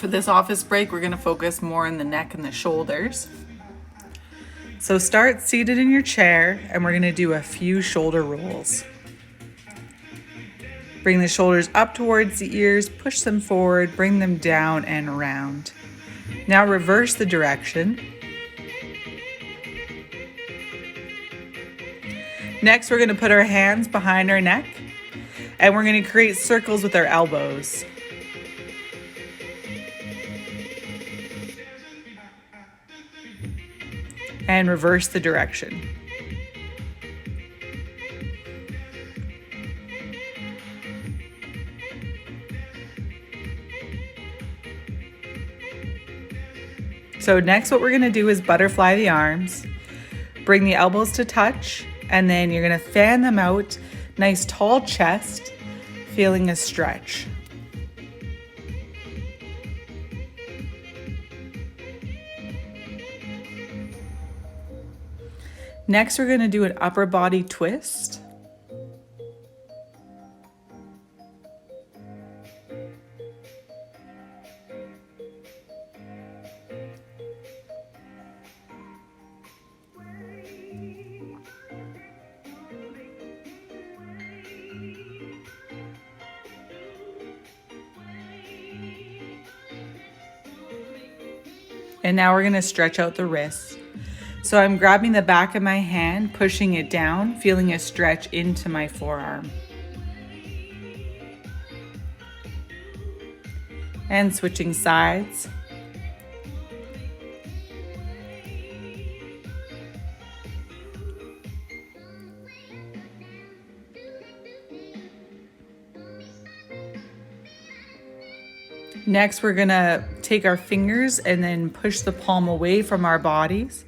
For this office break, we're going to focus more on the neck and the shoulders. So start seated in your chair, and we're going to do a few shoulder rolls. Bring the shoulders up towards the ears, push them forward, bring them down and around. Now reverse the direction. Next, we're going to put our hands behind our neck, and we're going to create circles with our elbows. And reverse the direction. So next what we're going to do is butterfly the arms. Bring the elbows to touch, and then you're going to fan them out. Nice tall chest, feeling a stretch. Next, we're going to do an upper body twist. And now we're going to stretch out the wrists. So I'm grabbing the back of my hand, pushing it down, feeling a stretch into my forearm. And switching sides. Next, we're gonna take our fingers and then push the palm away from our bodies,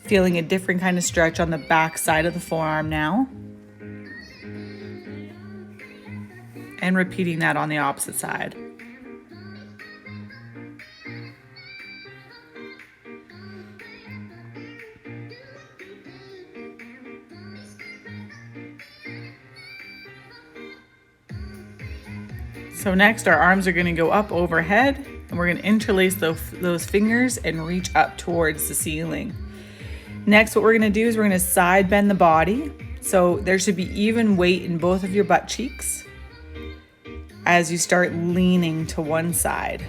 feeling a different kind of stretch on the back side of the forearm now. And repeating that on the opposite side. So next, our arms are going to go up overhead, and we're going to interlace those fingers and reach up towards the ceiling. Next, what we're going to do is we're going to side bend the body. So there should be even weight in both of your butt cheeks as you start leaning to one side.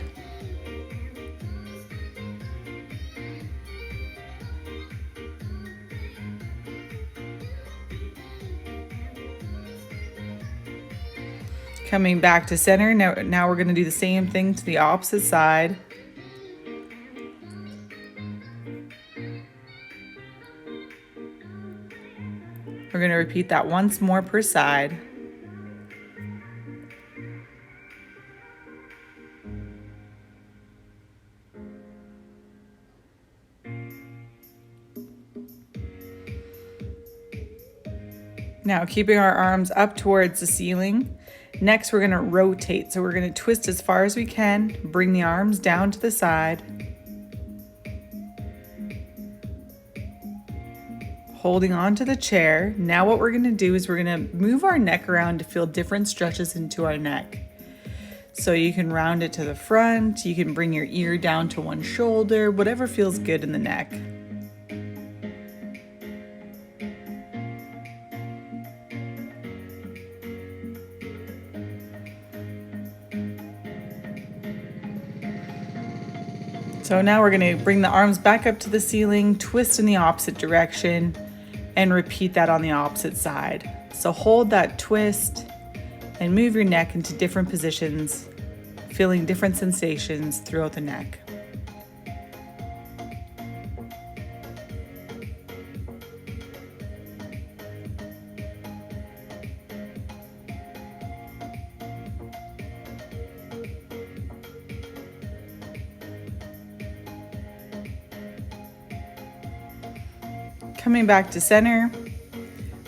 Coming back to center, now we're going to do the same thing to the opposite side. We're going to repeat that once more per side. Now keeping our arms up towards the ceiling. Next, we're going to rotate. So we're going to twist as far as we can, bring the arms down to the side. Holding on to the chair. Now what we're going to do is we're going to move our neck around to feel different stretches into our neck. So you can round it to the front, you can bring your ear down to one shoulder, whatever feels good in the neck. So now we're going to bring the arms back up to the ceiling, twist in the opposite direction, and repeat that on the opposite side. So hold that twist and move your neck into different positions, feeling different sensations throughout the neck. Coming back to center,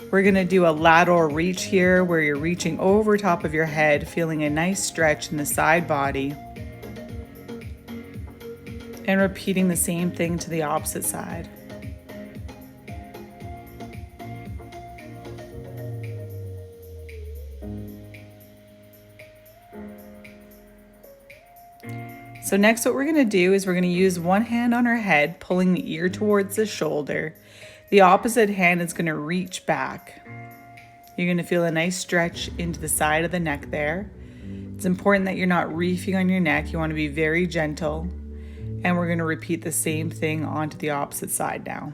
we're going to do a lateral reach here where you're reaching over top of your head, feeling a nice stretch in the side body. And repeating the same thing to the opposite side. So next what we're gonna do is we're gonna use one hand on our head, pulling the ear towards the shoulder. The opposite hand is gonna reach back. You're gonna feel a nice stretch into the side of the neck there. It's important that you're not reefing on your neck. You wanna be very gentle. And we're gonna repeat the same thing onto the opposite side now.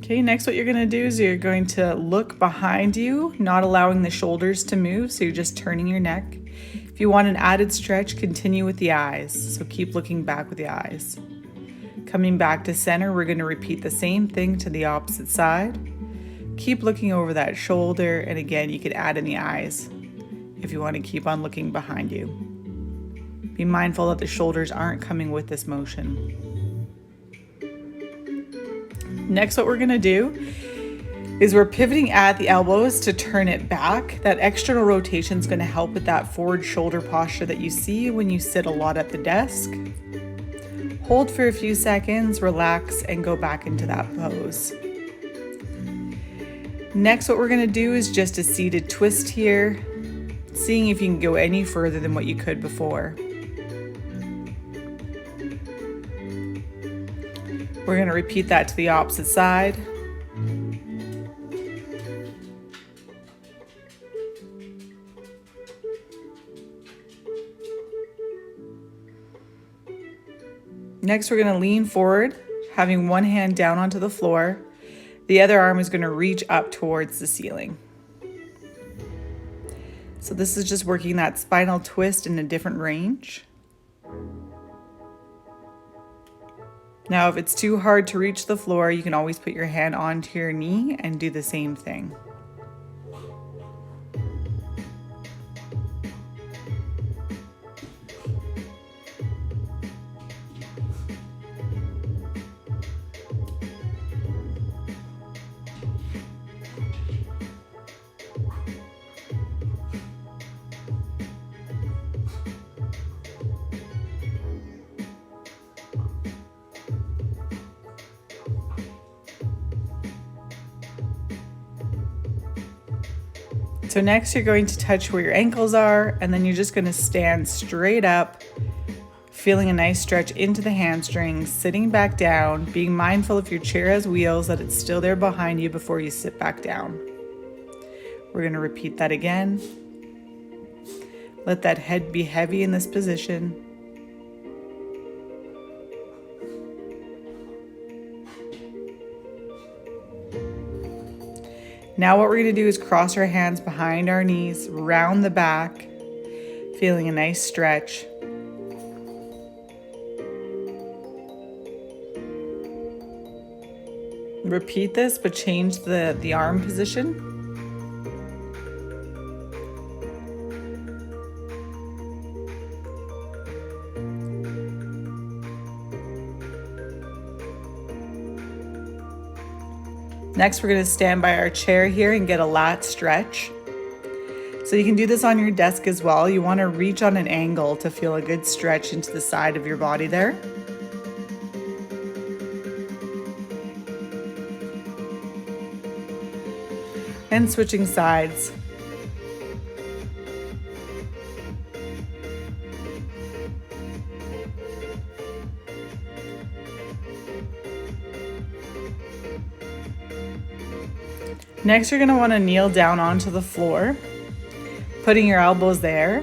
Okay, next what you're gonna do is you're going to look behind you, not allowing the shoulders to move, so you're just turning your neck. If you want an added stretch, continue with the eyes, so keep looking back with the eyes. Coming back to center, we're gonna repeat the same thing to the opposite side. Keep looking over that shoulder, and again, you could add in the eyes if you wanna keep on looking behind you. Be mindful that the shoulders aren't coming with this motion. Next, what we're gonna do is we're pivoting at the elbows to turn it back. That external rotation is gonna help with that forward shoulder posture that you see when you sit a lot at the desk. Hold for a few seconds, relax, and go back into that pose. Next, what we're gonna do is just a seated twist here, seeing if you can go any further than what you could before. We're going to repeat that to the opposite side. Next, we're going to lean forward, having one hand down onto the floor. The other arm is going to reach up towards the ceiling. So this is just working that spinal twist in a different range. Now, if it's too hard to reach the floor, you can always put your hand onto your knee and do the same thing. So next you're going to touch where your ankles are, and then you're just going to stand straight up, feeling a nice stretch into the hamstrings, sitting back down, being mindful if your chair has wheels that it's still there behind you before you sit back down. We're going to repeat that again. Let that head be heavy in this position. Now what we're going to do is cross our hands behind our knees, round the back, feeling a nice stretch. Repeat this, but change the arm position. Next, we're going to stand by our chair here and get a lat stretch. So you can do this on your desk as well. You want to reach on an angle to feel a good stretch into the side of your body there. And switching sides. Next, you're going to want to kneel down onto the floor, putting your elbows there,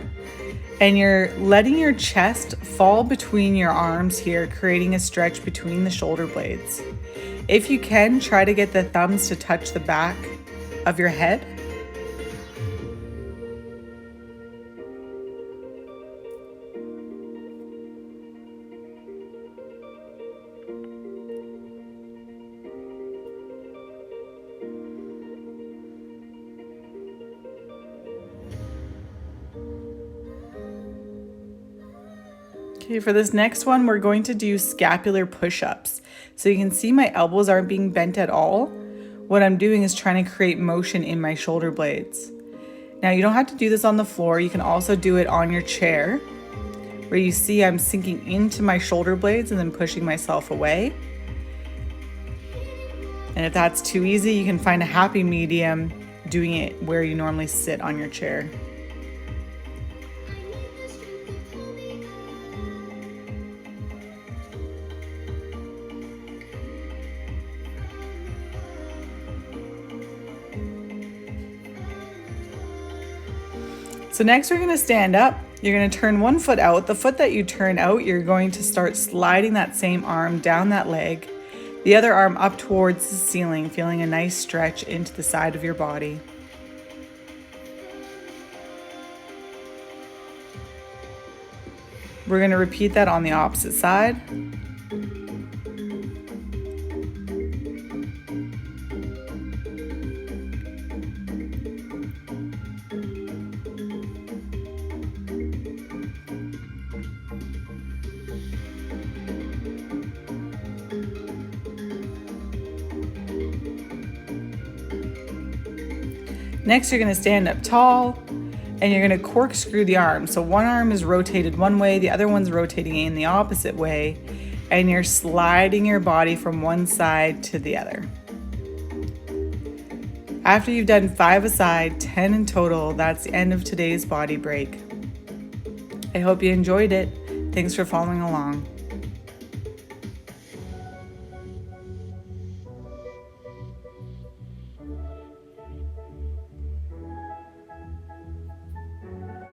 and you're letting your chest fall between your arms here, creating a stretch between the shoulder blades. If you can, try to get the thumbs to touch the back of your head. Okay, for this next one, we're going to do scapular push-ups. So you can see my elbows aren't being bent at all. What I'm doing is trying to create motion in my shoulder blades. Now you don't have to do this on the floor. You can also do it on your chair. where you see I'm sinking into my shoulder blades and then pushing myself away. And if that's too easy, you can find a happy medium doing it where you normally sit on your chair. So next we're going to stand up. You're going to turn one foot out. The foot that you turn out, you're going to start sliding that same arm down that leg. The other arm up towards the ceiling, feeling a nice stretch into the side of your body. We're going to repeat that on the opposite side. Next, you're going to stand up tall and you're going to corkscrew the arm. So one arm is rotated one way, the other one's rotating in the opposite way, and you're sliding your body from one side to the other. After you've done 5 a side, 10 in total, that's the end of today's body break. I hope you enjoyed it. Thanks for following along.